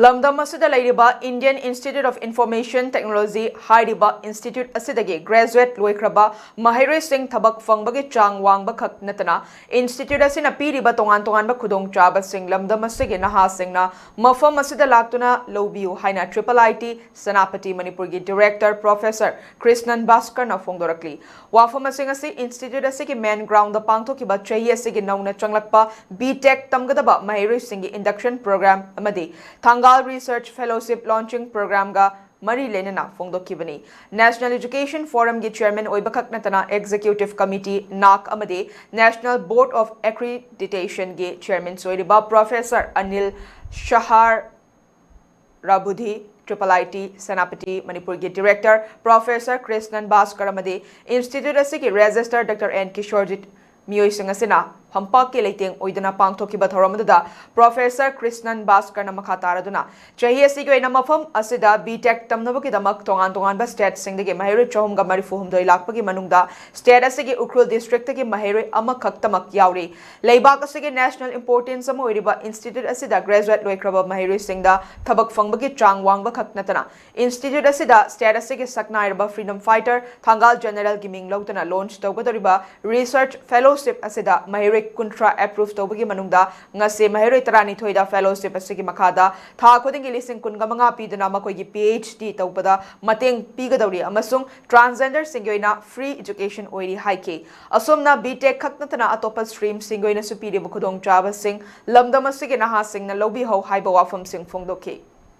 Lamdam asida lairiba Indian Institute of Information Technology Hairiba Institute asidagi graduate loikraba Maheiroi Singh thabak fangbagi chang wangba khak natana Institute asina piriba tongan ba khudong chaba sing lamdam asigi naha singna mafam asida laktuna lobiu haina IIIT Sanapati Manipur gi Director Professor Krishnan Bhaskar na fongdorakli wafam asing asi Institute asigi main ground da pangthokiba chahi asigi nauna changlakpa BTech tamgadaba Maheiroi Singh gi induction program amadi Research Fellowship Launching Program ga Mari Lenana Fongdokibani National Education Forum gi Chairman Oibakak Natana Executive Committee NAC Amade National Board of Accreditation gi Chairman Soiriba Professor Anil Shahar Rabudhi IIIT Sanapati Manipur gi Director Professor Krishnan Bhaskar Amade Institute asigi Register Dr. N. Kishorjit Miyoi Singasina Hampak ke Leiting Oidana Pangthokiba Thoramadada Professor Krishnan Bhaskar na makataraduna chahi asigi oina mafam asida BTech tamnabaki damak tongan ba state singdagi Maheiroi chahum ga marifuhum doi lakpagi manungda state asigi Ukhrul District gi Maheiroi ama khaktamak yaori leibak asigi national importance ama oiriba institute asida graduate loikraba Maheiroi singda thabak fangbagi chang wangba khaknatana institute asida state asigi saknairba freedom fighter Thangal General gi ming lautana launch tawgadoriba research fellowship asida Maheiroi Kuntra approved tobagi manungda ngase Maheiroi tarani thoida fellowship asigi makada tha khodingi lising kungamanga piduna makoigi PhD tawpada mateng pigadawri amasung transgender singoina free education oiri haike asomna BTech khaknatana atopa stream singoina supiri bukhudong chaba sing lamdam asigi naha sing na lobi ho haiba wafam sing fongdoke